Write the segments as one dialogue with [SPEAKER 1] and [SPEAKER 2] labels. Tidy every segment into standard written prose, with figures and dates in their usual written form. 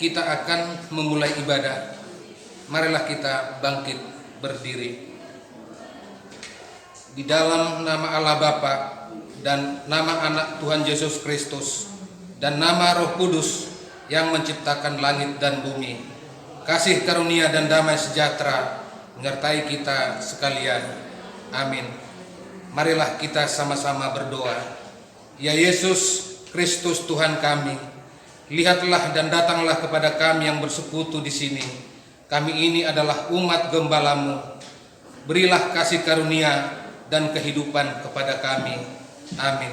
[SPEAKER 1] kita akan memulai ibadah. Marilah kita bangkit berdiri. Di dalam nama Allah Bapa dan nama Anak Tuhan Yesus Kristus dan nama Roh Kudus yang menciptakan langit dan bumi, kasih karunia dan damai sejahtera menyertai kita sekalian. Amin. Marilah kita sama-sama berdoa. Ya Yesus Kristus Tuhan kami, lihatlah dan datanglah kepada kami yang bersekutu di sini. Kami ini adalah umat gembala-Mu. Berilah kasih karunia dan kehidupan kepada kami. Amin.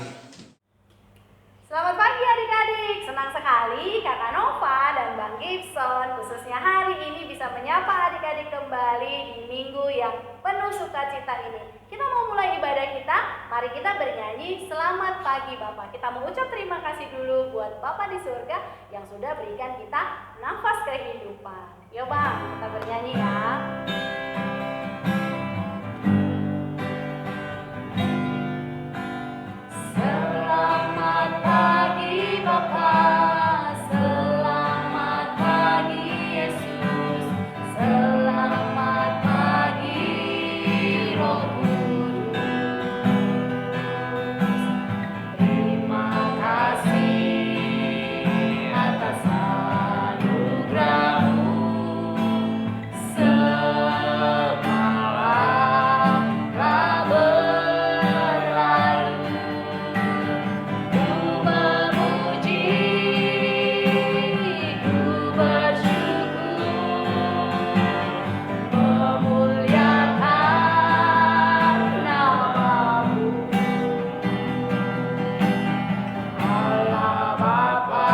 [SPEAKER 2] Selamat pagi adik-adik, senang sekali Kakak Nova dan Bang Gibson khususnya hari ini bisa menyapa adik-adik kembali di minggu yang penuh sukacita ini. Kita mau mulai ibadah kita, mari kita bernyanyi Selamat Pagi Bapak. Kita mau ucap terima kasih dulu buat Bapak di surga yang sudah berikan kita nafas kehidupan. Yuk Bang, kita bernyanyi ya. Selamat pagi Bapa, selamat pagi Yesus, selamat pagi Roh Kudus. Terima kasih atas anugerah-Mu. Semalam telah berlalu. Ku memuji, ku bersyukur, memuliakan nama-Mu. Allah Bapa,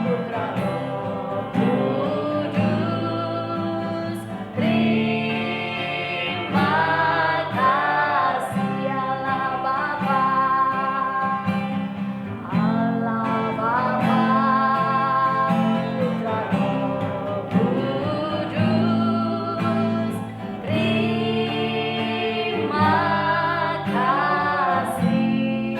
[SPEAKER 2] Putra Roh Kudus, terima kasih Allah Bapa. Allah Bapa, Putra Roh Kudus, terima kasih.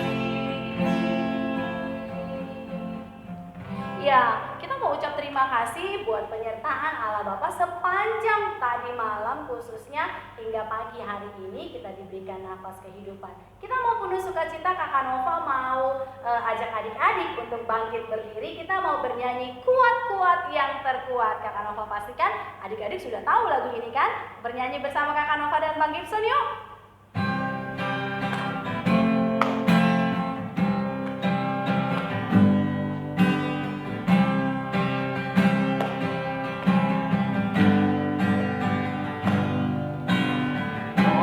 [SPEAKER 2] Ya, kita mau ucap terima kasih buat penyertaan Allah Bapa sepanjang tadi malam khususnya hingga pagi hari ini kita diberikan nafas kehidupan. Kita mau penuh sukacita, Kakak Nova mau ajak adik-adik untuk bangkit berdiri. Kita mau bernyanyi kuat-kuat yang terkuat. Kakak Nova pastikan adik-adik sudah tahu lagu ini kan? Bernyanyi bersama Kakak Nova dan Bang Gibson yuk.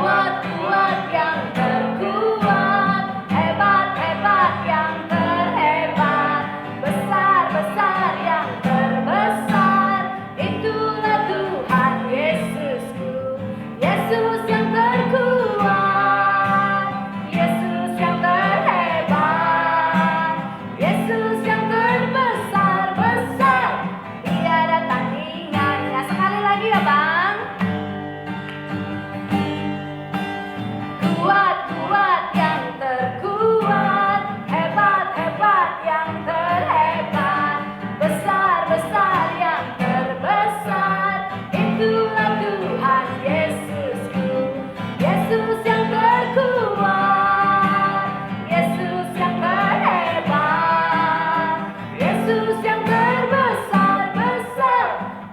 [SPEAKER 2] Kuat-kuat yang terkuat, hebat-hebat yang terhebat, besar-besar yang terbesar, itulah Tuhan Yesusku. Yesus yang terkuat, Yesus yang terhebat, Yesus yang terbesar-besar, tiada tandingannya. Sekali lagi ya Bang. Kuat-kuat yang terkuat, hebat-hebat yang terhebat, besar-besar yang terbesar, itulah Tuhan Yesusku. Yesus yang terkuat, Yesus yang terhebat, Yesus yang terbesar-besar,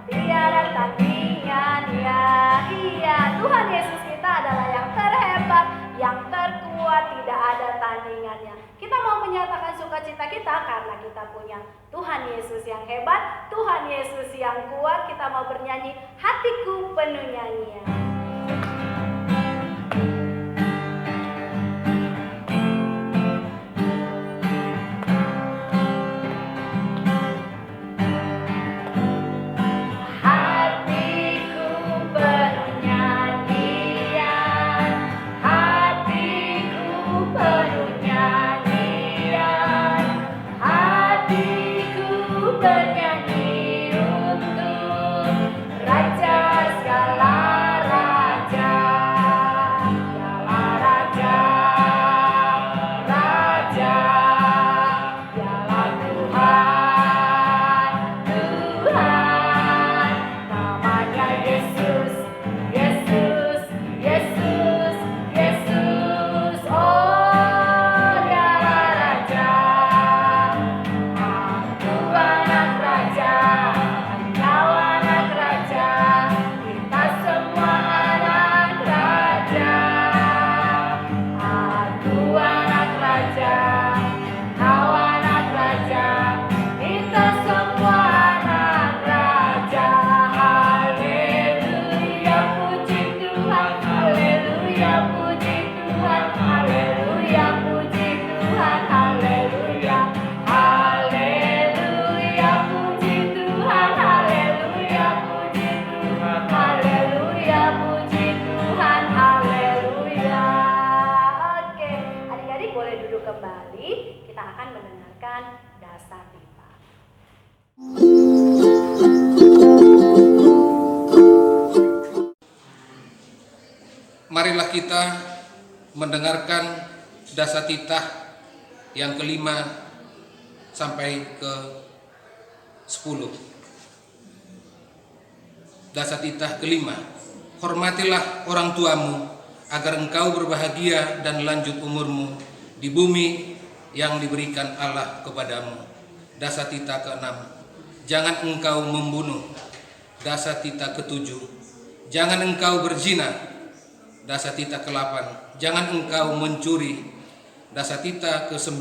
[SPEAKER 2] tiada tandingannya. Iya, Tuhan Yesus kita adalah yang terhebat, yang terkuat, tidak ada tandingannya. Kita mau menyatakan sukacita kita karena kita punya Tuhan Yesus yang hebat, Tuhan Yesus yang kuat. Kita mau bernyanyi Hatiku Penuh Nyanyian. Hatiku penuh nyanyian, hatiku penuh nyanyian, hatiku bernyanyi untuk Raja segala adik-adik boleh duduk kembali. Kita akan mendengarkan Dasatita.
[SPEAKER 1] Marilah kita mendengarkan Dasatita yang kelima sampai ke 10. Dasatita kelima. Hormatilah orang tuamu agar engkau berbahagia dan lanjut umurmu di bumi yang diberikan Allah kepadamu. Dasatita keenam. Jangan engkau membunuh. Dasatita ketujuh. Jangan engkau berzina. Dasatita ke-8. Jangan engkau mencuri. Dasatita ke-9.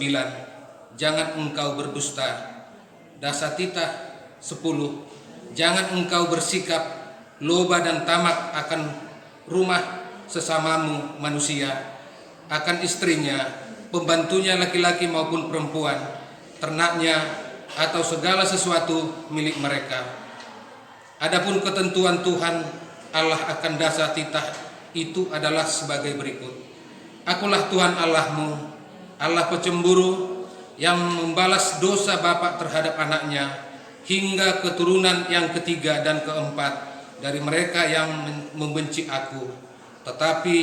[SPEAKER 1] Jangan engkau berdusta. Dasatita 10. Jangan engkau bersikap loba dan tamak akan rumah sesamamu manusia, akan istrinya, pembantunya laki-laki maupun perempuan, ternaknya, atau segala sesuatu milik mereka. Adapun ketentuan Tuhan Allah akan Dasatita itu adalah sebagai berikut. Akulah Tuhan Allahmu, Allah pecemburu, yang membalas dosa bapak terhadap anaknya hingga keturunan yang ketiga dan keempat dari mereka yang membenci aku. Tetapi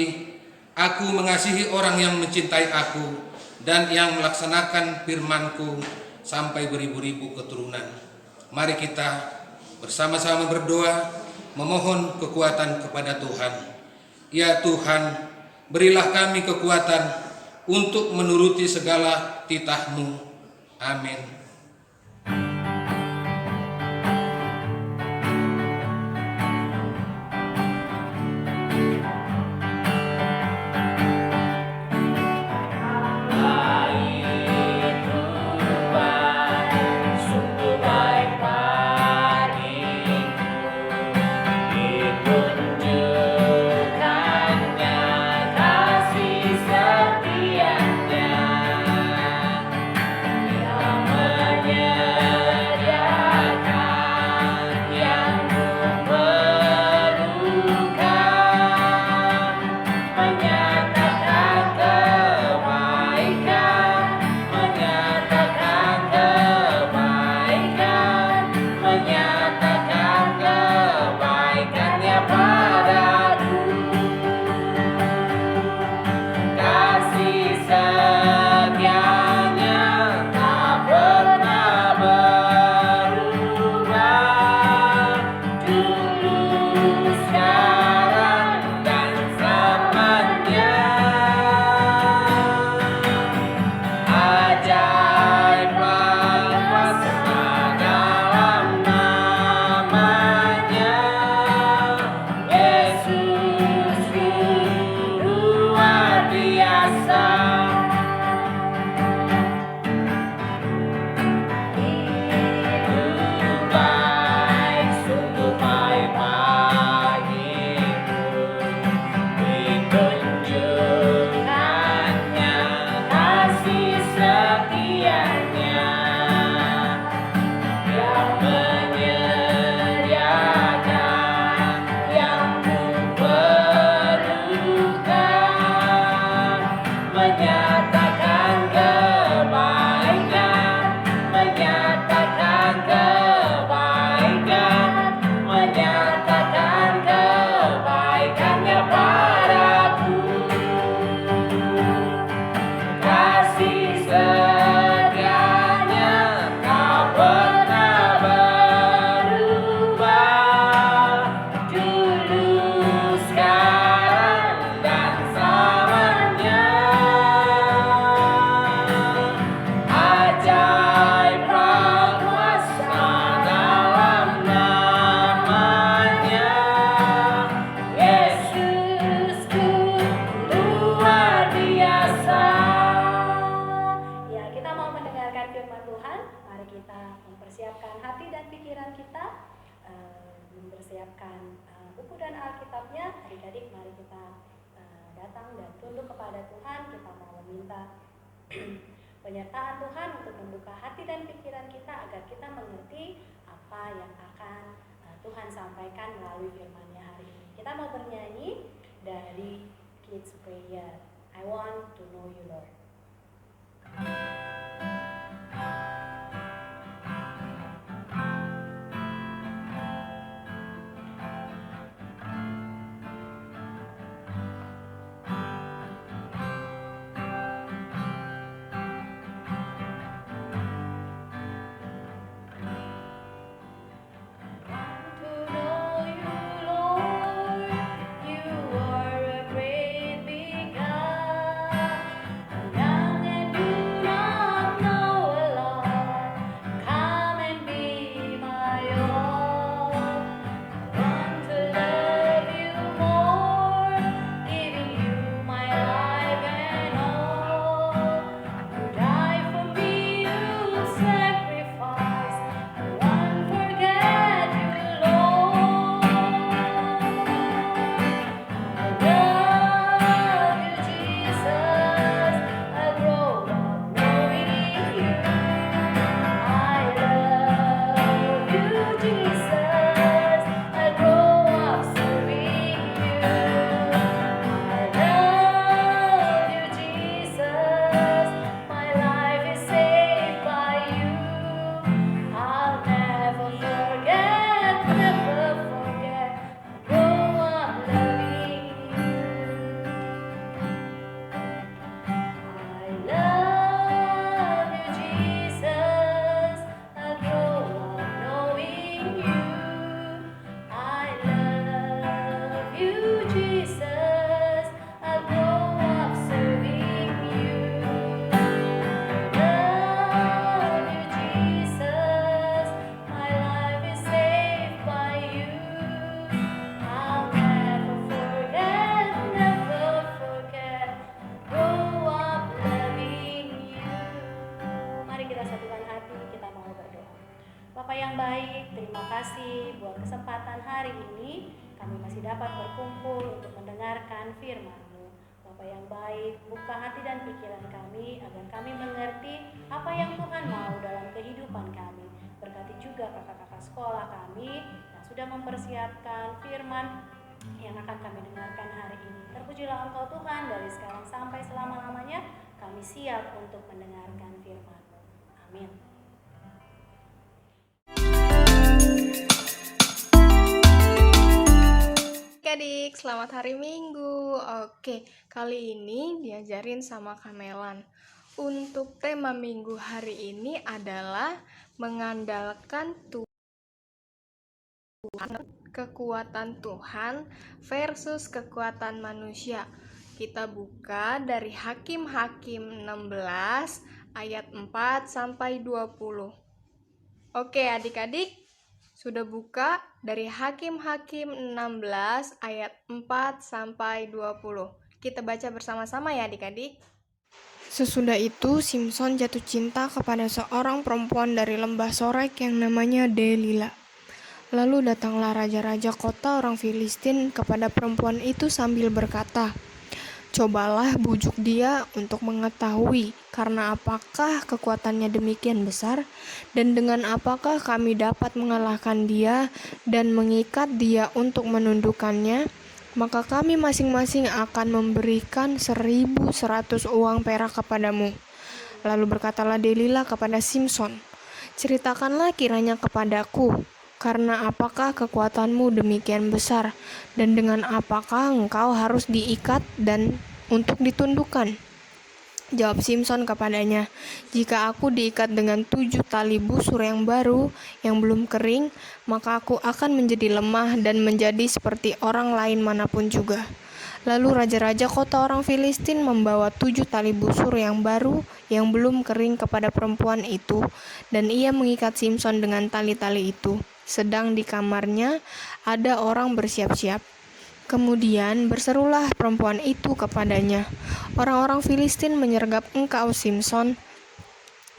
[SPEAKER 1] aku mengasihi orang yang mencintai aku dan yang melaksanakan firman-Ku sampai beribu-ribu keturunan. Mari kita bersama-sama berdoa memohon kekuatan kepada Tuhan. Ya Tuhan, berilah kami kekuatan untuk menuruti segala titah-Mu. Amin.
[SPEAKER 2] mempersiapkan buku dan Alkitabnya, adik-adik mari kita datang dan tunduk kepada Tuhan. Kita mau meminta penyertaan Tuhan untuk membuka hati dan pikiran kita agar kita mengerti apa yang akan Tuhan sampaikan melalui firman-Nya hari ini. Kita mau bernyanyi dari Kids Prayer, I Want to Know You Lord. yang baik, terima kasih buat kesempatan hari ini kami masih dapat berkumpul untuk mendengarkan firman-Mu. Bapa yang baik, buka hati dan pikiran kami agar kami mengerti apa yang Tuhan mau dalam kehidupan kami. Berkati juga kakak-kakak sekolah kami yang sudah mempersiapkan firman yang akan kami dengarkan hari ini. Terpujilah Engkau Tuhan, dari sekarang sampai selama-lamanya kami siap untuk mendengarkan firman-Mu. Amin.
[SPEAKER 3] Adik, selamat hari Minggu. Oke, kali ini diajarin sama Kamelan. Untuk tema minggu hari ini adalah mengandalkan Tuhan, kekuatan Tuhan versus kekuatan manusia. Kita buka dari Hakim-Hakim 16 ayat 4 sampai 20. Oke, adik-adik, sudah buka dari Hakim-Hakim 16 ayat 4 sampai 20. Kita baca bersama-sama ya adik-adik. Sesudah itu Simson jatuh cinta kepada seorang perempuan dari lembah Sorek yang namanya Delila. Lalu datanglah raja-raja kota orang Filistin kepada perempuan itu sambil berkata, "Cobalah bujuk dia untuk mengetahui karena apakah kekuatannya demikian besar, dan dengan apakah kami dapat mengalahkan dia dan mengikat dia untuk menundukkannya, maka kami masing-masing akan memberikan 1.100 uang perak kepadamu." Lalu berkatalah Delila kepada Simson, "Ceritakanlah kiranya kepadaku, karena apakah kekuatanmu demikian besar, dan dengan apakah engkau harus diikat dan untuk ditundukkan?" Jawab Simson kepadanya, "Jika aku diikat dengan 7 tali busur yang baru, yang belum kering, maka aku akan menjadi lemah dan menjadi seperti orang lain manapun juga." Lalu raja-raja kota orang Filistin membawa 7 tali busur yang baru yang belum kering kepada perempuan itu, dan ia mengikat Simson dengan tali-tali itu. Sedang di kamarnya ada orang bersiap-siap. Kemudian berserulah perempuan itu kepadanya, "Orang-orang Filistin menyergap engkau, Simson."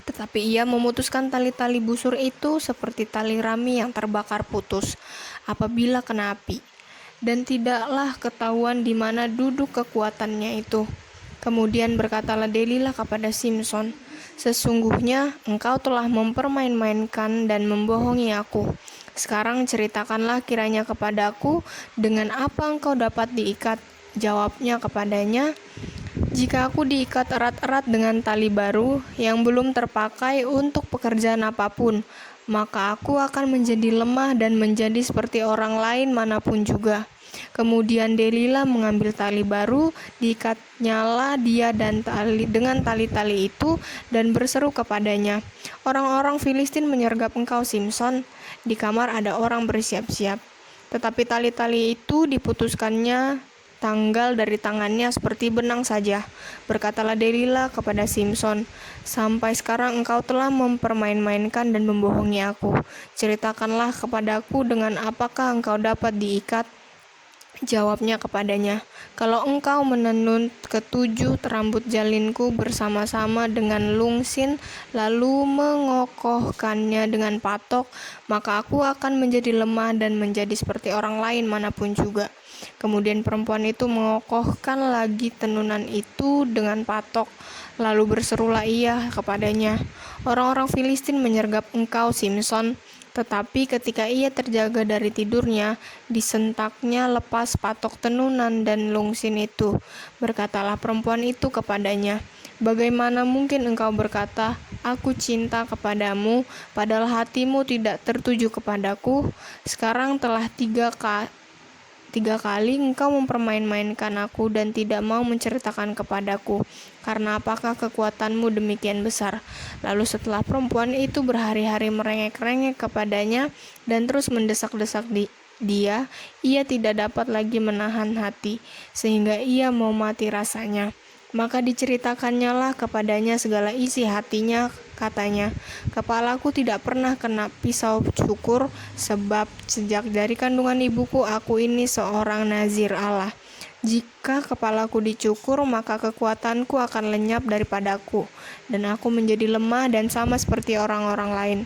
[SPEAKER 3] Tetapi ia memutuskan tali-tali busur itu seperti tali rami yang terbakar putus apabila kena api, dan tidaklah ketahuan di mana duduk kekuatannya itu. Kemudian berkatalah Delila kepada Simson, "Sesungguhnya engkau telah mempermain-mainkan dan membohongi aku. Sekarang ceritakanlah kiranya kepadaku, dengan apa engkau dapat diikat?" Jawabnya kepadanya, "Jika aku diikat erat-erat dengan tali baru yang belum terpakai untuk pekerjaan apapun, maka aku akan menjadi lemah dan menjadi seperti orang lain manapun juga." Kemudian Delila mengambil tali baru, diikatnyalah dia dengan tali-tali itu, dan berseru kepadanya, "Orang-orang Filistin menyergap engkau, Simson. Di kamar ada orang bersiap-siap." Tetapi tali-tali itu diputuskannya tanggal dari tangannya seperti benang saja. Berkatalah Delila kepada Simson, "Sampai sekarang engkau telah mempermain-mainkan dan membohongi aku. Ceritakanlah kepadaku dengan apakah engkau dapat diikat?" Jawabnya kepadanya, "Kalau engkau menenun ke7 rambut jalinku bersama-sama dengan lungsin, lalu mengokohkannya dengan patok, maka aku akan menjadi lemah dan menjadi seperti orang lain manapun juga." Kemudian perempuan itu mengokohkan lagi tenunan itu dengan patok. Lalu berserulah ia kepadanya, "Orang-orang Filistin menyergap engkau, Simson." Tetapi ketika ia terjaga dari tidurnya, disentaknya lepas patok tenunan dan lungsin itu. Berkatalah perempuan itu kepadanya, "Bagaimana mungkin engkau berkata, 'Aku cinta kepadamu,' padahal hatimu tidak tertuju kepadaku? Sekarang telah tiga kali engkau mempermain-mainkan aku dan tidak mau menceritakan kepadaku, karena apakah kekuatanmu demikian besar?" Lalu setelah perempuan itu berhari-hari merengek-rengek kepadanya dan terus mendesak-desak dia, ia tidak dapat lagi menahan hati, sehingga ia mau mati rasanya. Maka diceritakannya kepadanya segala isi hatinya, katanya, "Kepalaku tidak pernah kena pisau cukur, sebab sejak dari kandungan ibuku aku ini seorang nazir Allah. Jika kepalaku dicukur, maka kekuatanku akan lenyap daripadaku, dan aku menjadi lemah dan sama seperti orang-orang lain."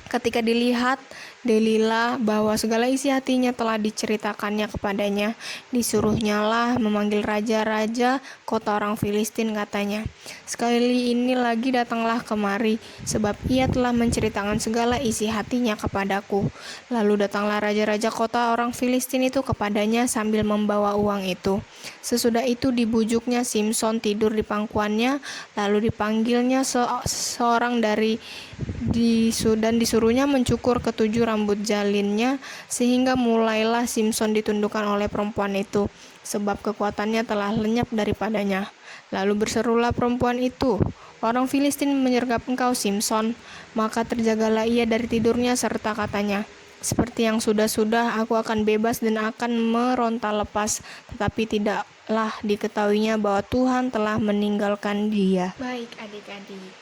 [SPEAKER 3] Ketika dilihat Delila bahwa segala isi hatinya telah diceritakannya kepadanya, disuruhnyalah memanggil raja-raja kota orang Filistin, katanya, "Sekali ini lagi datanglah kemari, sebab ia telah menceritakan segala isi hatinya kepadaku." Lalu datanglah raja-raja kota orang Filistin itu kepadanya sambil membawa uang itu. Sesudah itu dibujuknya Simson tidur di pangkuannya, lalu dipanggilnya seorang dan disuruhnya mencukur ketujuh rambut jalinnya, sehingga mulailah Simson ditundukkan oleh perempuan itu, sebab kekuatannya telah lenyap daripadanya. Lalu berserulah perempuan itu, "Orang Filistin menyergap engkau, Simson." Maka terjagalah ia dari tidurnya serta katanya, "Seperti yang sudah-sudah, aku akan bebas dan akan meronta lepas." Tetapi tidaklah diketahuinya bahwa Tuhan telah meninggalkan dia. Baik adik-adik,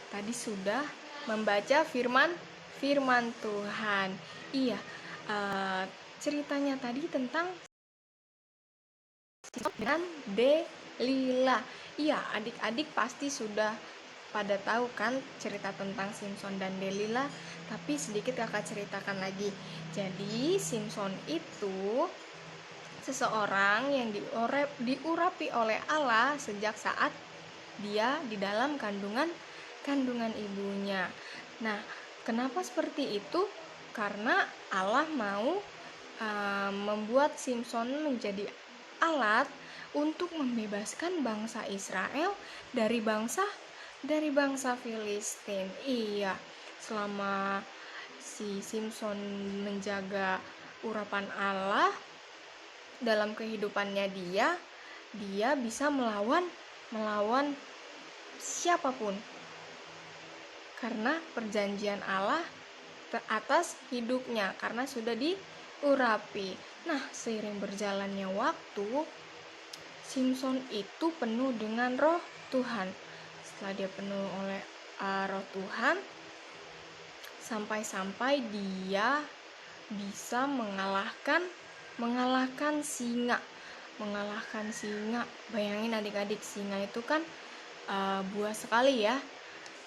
[SPEAKER 3] tadi sudah membaca firman Tuhan. Iya, ceritanya tadi tentang Simson dan Delila. Iya, adik-adik pasti sudah pada tahu kan cerita tentang Simson dan Delila, tapi sedikit kakak ceritakan lagi. Jadi Simson itu seseorang yang diurapi oleh Allah sejak saat dia di dalam kandungan ibunya. Nah, kenapa seperti itu? Karena Allah mau membuat Simson menjadi alat untuk membebaskan bangsa Israel dari bangsa Filistin. Iya, selama si Simson menjaga urapan Allah dalam kehidupannya, dia bisa melawan siapapun karena perjanjian Allah atas hidupnya, karena sudah diurapi. Nah, seiring berjalannya waktu, Simson itu penuh dengan roh Tuhan. Setelah dia penuh oleh roh Tuhan, sampai-sampai dia bisa mengalahkan singa. Bayangin adik-adik, singa itu kan buas sekali ya.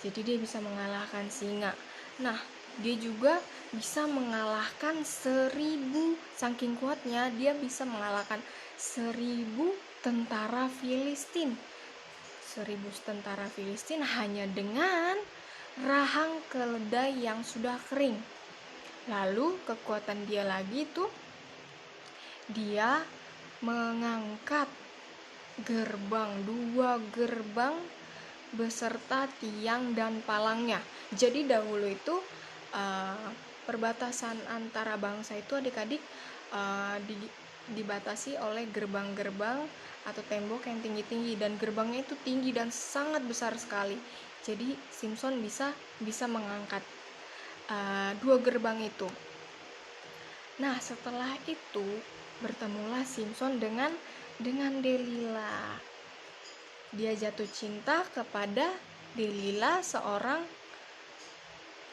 [SPEAKER 3] Jadi dia bisa mengalahkan singa. Nah, dia juga bisa mengalahkan 1.000, saking kuatnya dia bisa mengalahkan 1.000 tentara Filistin. 1.000 tentara Filistin hanya dengan rahang keledai yang sudah kering. Lalu kekuatan dia lagi tuh, dia mengangkat 2 gerbang beserta tiang dan palangnya. Jadi dahulu itu perbatasan antara bangsa itu adik-adik dibatasi oleh gerbang-gerbang atau tembok yang tinggi-tinggi, dan gerbangnya itu tinggi dan sangat besar sekali. Jadi Simson bisa mengangkat 2 gerbang itu. Nah, setelah itu bertemulah Simson dengan Delila. Dia jatuh cinta kepada Delila, seorang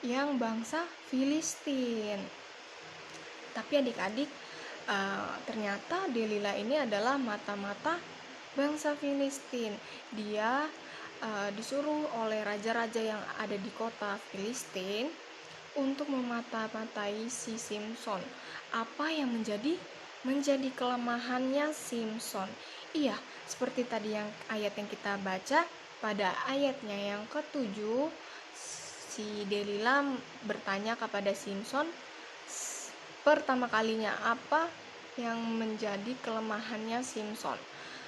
[SPEAKER 3] yang bangsa Filistin. Tapi adik-adik, ternyata Delila ini adalah mata-mata bangsa Filistin. Dia disuruh oleh raja-raja yang ada di kota Filistin untuk memata-matai si Simson. Apa yang menjadi kelemahannya Simson? Iya, seperti tadi ayat yang kita baca, pada ayatnya yang ke-7, si Delila bertanya kepada Simson pertama kalinya apa yang menjadi kelemahannya Simson.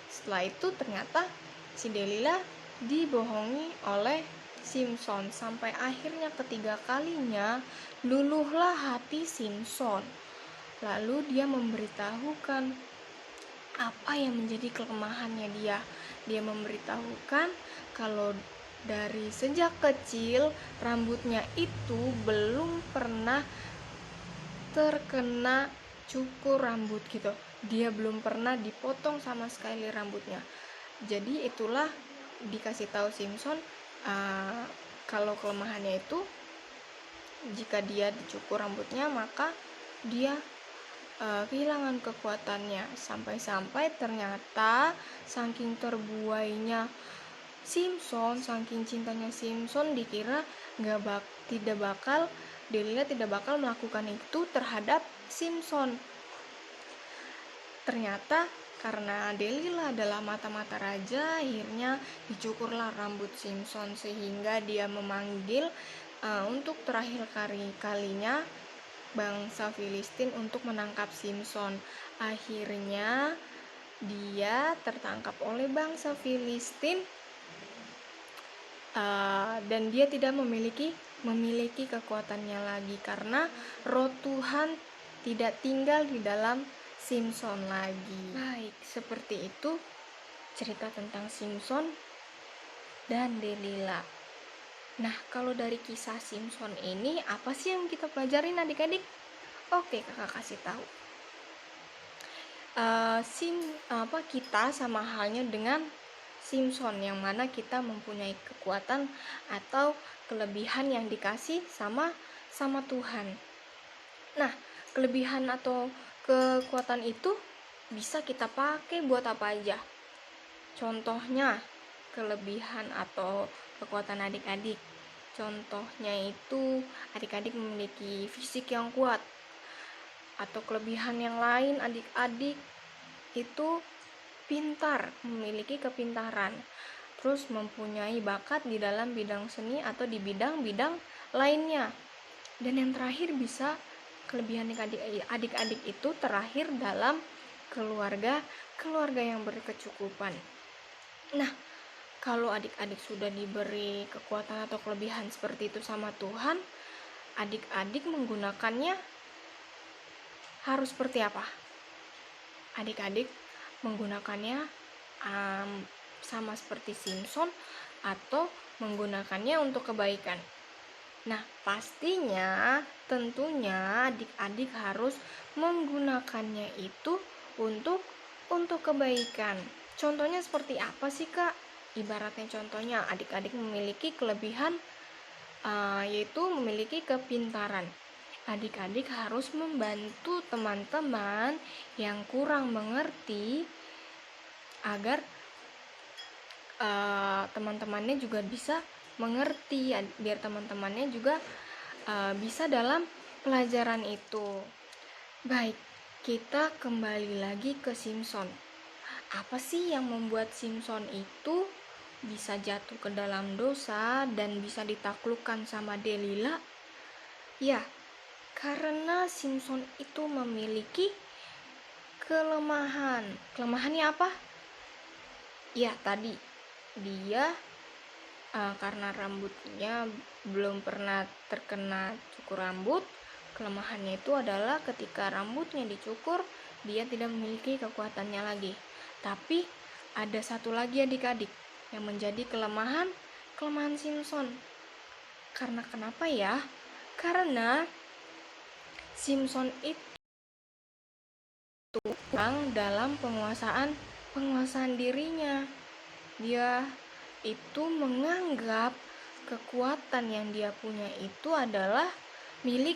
[SPEAKER 3] Setelah itu ternyata si Delila dibohongi oleh Simson sampai akhirnya ketiga kalinya luluhlah hati Simson. Lalu dia memberitahukan apa yang menjadi kelemahannya dia. Dia memberitahukan kalau dari sejak kecil rambutnya itu belum pernah terkena cukur rambut gitu. Dia belum pernah dipotong sama sekali rambutnya. Jadi itulah dikasih tahu Simson kalau kelemahannya itu jika dia dicukur rambutnya maka dia kehilangan kekuatannya. Sampai-sampai ternyata saking terbuainya Simson, saking cintanya Simson, dikira tidak bakal Delila tidak bakal melakukan itu terhadap Simson. Ternyata karena Delila adalah mata-mata raja, akhirnya dicukurlah rambut Simson sehingga dia memanggil untuk terakhir kalinya bangsa Filistin untuk menangkap Simson. Akhirnya dia tertangkap oleh bangsa Filistin dan dia tidak memiliki kekuatannya lagi karena roh Tuhan tidak tinggal di dalam Simson lagi. Baik, seperti itu cerita tentang Simson dan Delila. Nah, kalau dari kisah Simson ini apa sih yang kita pelajarin adik-adik? Oke, kakak kasih tahu. Kita sama halnya dengan Simson, yang mana kita mempunyai kekuatan atau kelebihan yang dikasih sama Tuhan. Nah, kelebihan atau kekuatan itu bisa kita pakai buat apa aja. Contohnya, kelebihan atau kekuatan adik-adik. Contohnya itu adik-adik memiliki fisik yang kuat. Atau kelebihan yang lain, adik-adik itu pintar, memiliki kepintaran, terus mempunyai bakat di dalam bidang seni atau di bidang-bidang lainnya. Dan yang terakhir bisa kelebihan adik-adik itu terakhir dalam keluarga yang berkecukupan. Nah, kalau adik-adik sudah diberi kekuatan atau kelebihan seperti itu sama Tuhan, adik-adik menggunakannya harus seperti apa? Adik-adik menggunakannya sama seperti Simson atau menggunakannya untuk kebaikan. Nah, pastinya tentunya adik-adik harus menggunakannya itu untuk kebaikan. Contohnya seperti apa sih, Kak? Ibaratnya contohnya adik-adik memiliki kelebihan yaitu memiliki kepintaran. Adik-adik harus membantu teman-teman yang kurang mengerti agar teman-temannya juga bisa mengerti, biar teman-temannya juga bisa dalam pelajaran itu. Baik, kita kembali lagi ke Simson. Apa sih yang membuat Simson itu bisa jatuh ke dalam dosa dan bisa ditaklukkan sama Delila? Ya, karena Simson itu memiliki kelemahan. Kelemahannya apa? Ya, tadi dia karena rambutnya belum pernah terkena cukur rambut. Kelemahannya itu adalah ketika rambutnya dicukur, dia tidak memiliki kekuatannya lagi. Tapi ada satu lagi adik-adik yang menjadi kelemahan Simson. Karena kenapa ya? Karena Simson itu kurang dalam penguasaan dirinya. Dia itu menganggap kekuatan yang dia punya itu adalah milik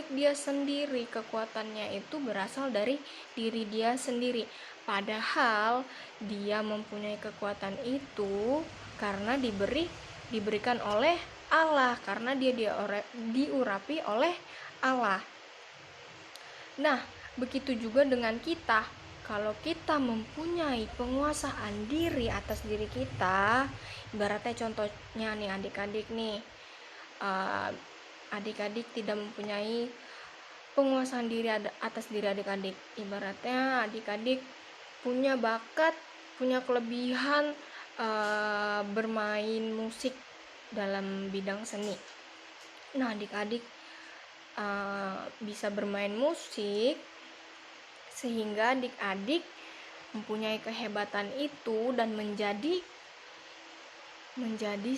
[SPEAKER 3] dia sendiri. Kekuatannya itu berasal dari diri dia sendiri. Padahal dia mempunyai kekuatan itu karena diberikan oleh Allah, karena dia diurapi oleh Allah. Nah, begitu juga dengan kita. Kalau kita mempunyai penguasaan diri atas diri kita, ibaratnya contohnya nih adik-adik nih, adik-adik tidak mempunyai penguasaan diri atas diri adik-adik. Ibaratnya adik-adik punya bakat, punya kelebihan bermain musik dalam bidang seni. Nah, adik-adik bisa bermain musik sehingga adik-adik mempunyai kehebatan itu dan menjadi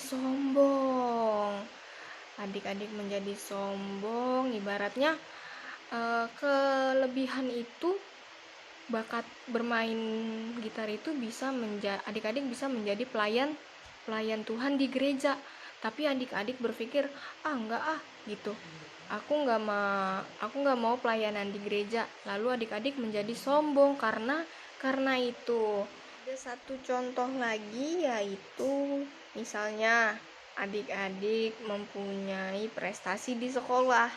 [SPEAKER 3] sombong. Adik-adik menjadi sombong, ibaratnya kelebihan itu, bakat bermain gitar itu bisa adik-adik bisa menjadi pelayan Tuhan di gereja. Tapi adik-adik berpikir, enggak gitu. Aku nggak mau pelayanan di gereja. Lalu adik-adik menjadi sombong karena itu. Ada satu contoh lagi, yaitu misalnya adik-adik mempunyai prestasi di sekolah.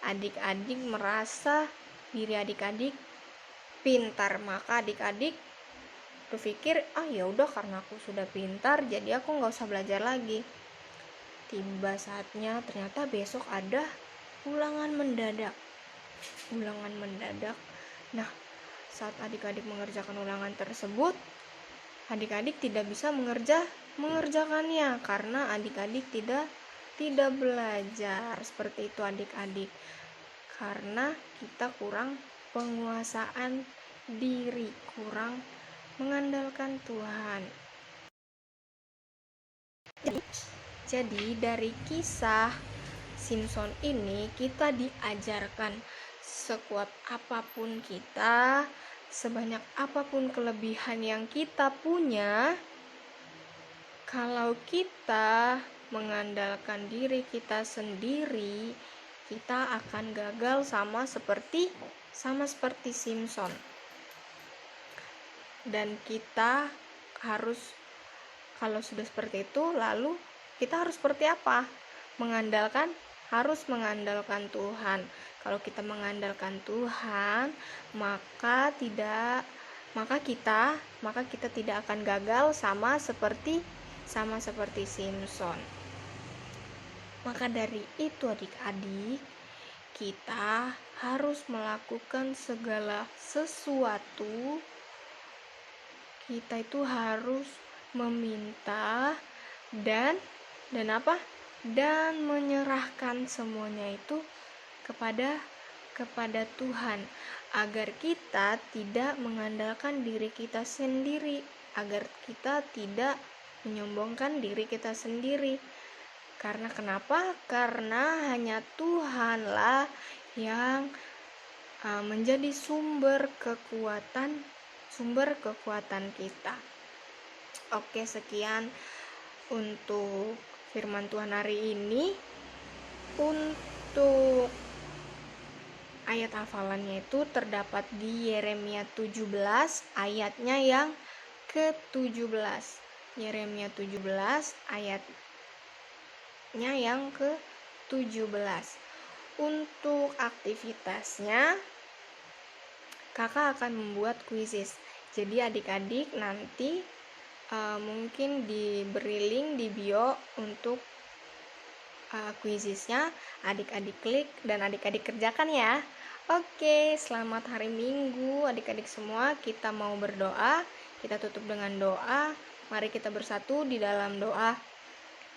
[SPEAKER 3] Adik-adik merasa diri adik-adik pintar, maka adik-adik berpikir, ya udah karena aku sudah pintar, jadi aku nggak usah belajar lagi. Tiba saatnya ternyata besok ada ulangan mendadak. Nah, saat adik-adik mengerjakan ulangan tersebut, adik-adik tidak bisa mengerjakannya karena adik-adik tidak belajar. Seperti itu adik-adik. Karena kita kurang penguasaan diri, kurang mengandalkan Tuhan. Jadi dari kisah Simpson ini kita diajarkan sekuat apapun kita, sebanyak apapun kelebihan yang kita punya, kalau kita mengandalkan diri kita sendiri, kita akan gagal sama seperti Simpson. Dan kita harus, kalau sudah seperti itu, lalu kita harus seperti apa? Harus mengandalkan Tuhan. Kalau kita mengandalkan Tuhan, maka kita tidak akan gagal sama seperti Simpson. Maka dari itu adik-adik, kita harus melakukan segala sesuatu. Kita itu harus meminta dan menyerahkan semuanya itu kepada Tuhan, agar kita tidak mengandalkan diri kita sendiri, agar kita tidak menyombongkan diri kita sendiri. Karena kenapa? Karena hanya Tuhanlah yang menjadi sumber kekuatan kita. Oke, sekian untuk firman Tuhan hari ini. Untuk ayat hafalannya itu terdapat di Yeremia 17 ayatnya yang ke-17. Yeremia 17 ayatnya yang ke-17. Untuk aktivitasnya, kakak akan membuat kuisis. Jadi adik-adik nanti mungkin diberi link di bio untuk kuisisnya, adik-adik klik dan adik-adik kerjakan ya. Oke, selamat hari Minggu adik-adik semua. Kita mau berdoa, kita tutup dengan doa. Mari kita bersatu di dalam doa.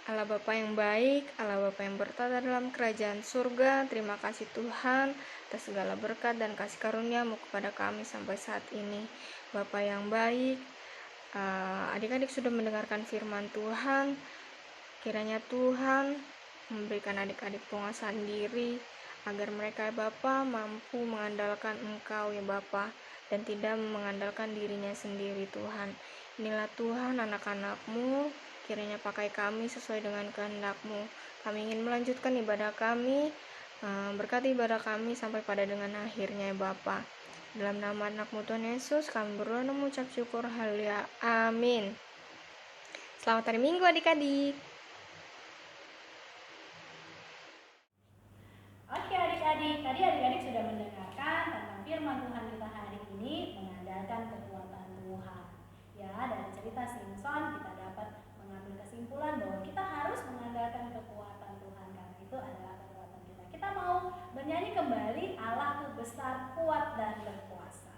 [SPEAKER 3] Allah Bapa yang baik, Allah Bapa yang bertata dalam kerajaan surga, terima kasih Tuhan atas segala berkat dan kasih karunia-Mu kepada kami sampai saat ini. Bapa yang baik, adik-adik sudah mendengarkan firman Tuhan. Kiranya Tuhan memberikan adik-adik penguasaan diri agar mereka ya Bapa mampu mengandalkan Engkau ya Bapa dan tidak mengandalkan dirinya sendiri Tuhan. Inilah Tuhan anak-anak-Mu, kiranya pakai kami sesuai dengan kehendak-Mu. Kami ingin melanjutkan ibadah kami, berkati ibadah kami sampai pada dengan akhirnya ya Bapa. Dalam nama anak-Mu Tuhan Yesus kami berdoa dan mengucap syukur, haleluya, amin. Selamat hari Minggu adik-adik.
[SPEAKER 2] Oke adik-adik, tadi adik-adik sudah mendengarkan tentang firman Tuhan kita hari ini, mengandalkan kekuatan Tuhan. Ya, dari cerita Simpson kita dapat mengambil kesimpulan bahwa kita harus mengandalkan kekuatan Tuhan, karena itu adalah kekuatan kita. Kita mau bernyanyi kembali, Allahku besar, kuat dan berkuasa.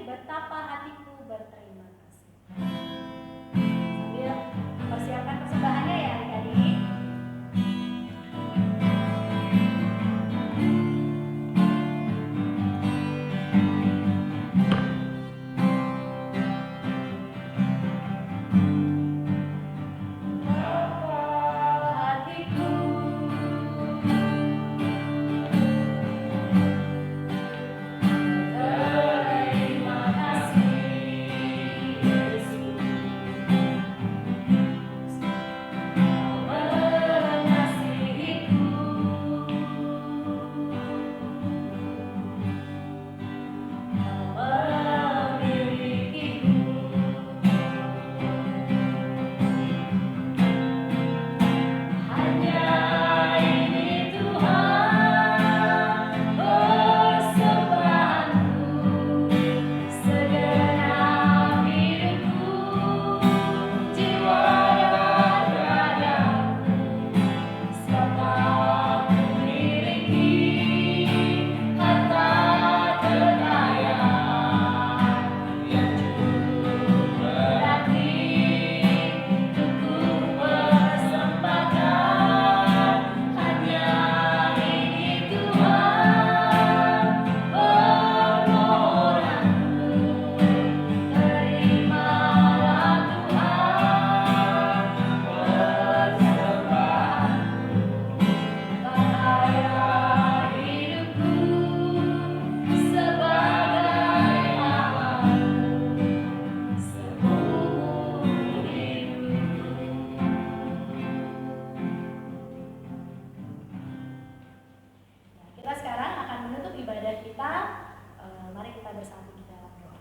[SPEAKER 2] betapa hatiku berterima kasih. Sambil persiapkan persembahannya ya adik-adik. Kita sekarang akan menutup ibadah kita. Mari kita bersatu di dalam doa.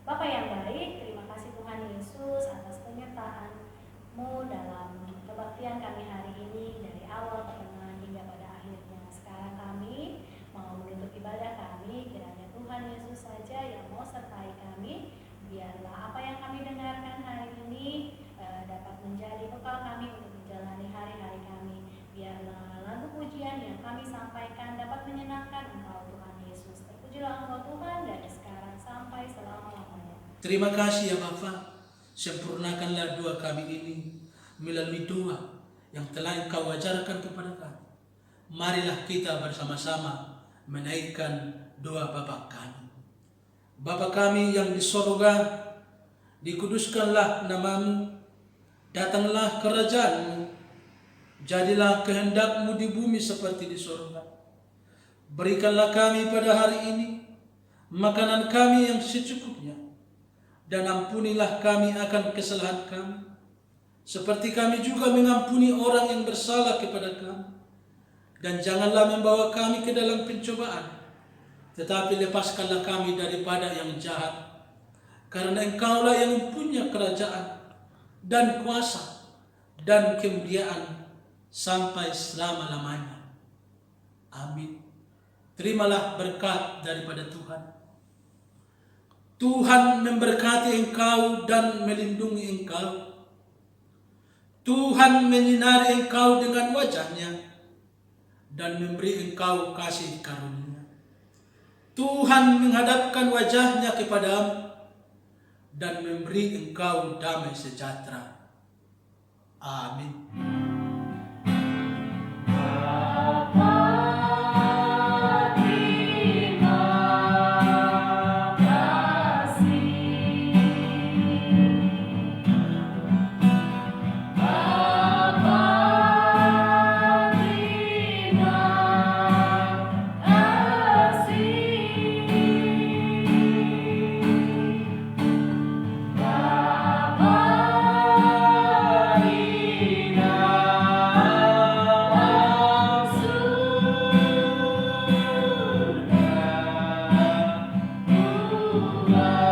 [SPEAKER 2] Bapa yang baik, terima kasih Tuhan Yesus atas penyertaan-Mu dalam kebaktian kami hari ini dari awal, pertengahan hingga pada akhirnya. Sekarang kami mau menutup ibadah kami, kiranya Tuhan Yesus saja yang mau sertai kami. Biarlah apa yang kami dengarkan hari ini dapat menjadi bekal kami untuk menjalani hari-hari kami. Biarlah lagu pujian yang kami sampaikan dapat menyenangkan Engkau Tuhan Yesus. Terpujilah Engkau Tuhan dari sekarang sampai selama-lamanya.
[SPEAKER 4] Terima kasih ya Bapa, sempurnakanlah doa kami ini melalui doa yang telah Engkau ajarkan kepada kami. Marilah kita bersama-sama menaikkan doa Bapa kami. Bapa kami yang di sorga, dikuduskanlah nama-Mu, datanglah kerajaan-Mu, jadilah kehendak-Mu di bumi seperti di sorga. Berikanlah kami pada hari ini makanan kami yang secukupnya, dan ampunilah kami akan kesalahan kami, seperti kami juga mengampuni orang yang bersalah kepada kami. Dan janganlah membawa kami ke dalam pencobaan, tetapi lepaskanlah kami daripada yang jahat. Karena Engkaulah yang mempunyai kerajaan dan kuasa dan kemuliaan sampai selama-lamanya. Amin. Terimalah berkat daripada Tuhan. Tuhan memberkati engkau dan melindungi engkau. Tuhan menyinari engkau dengan wajah-Nya dan memberi engkau kasih karunia. Tuhan menghadapkan wajah-Nya kepadamu dan memberi engkau damai sejahtera. Amin.
[SPEAKER 5] Tuhan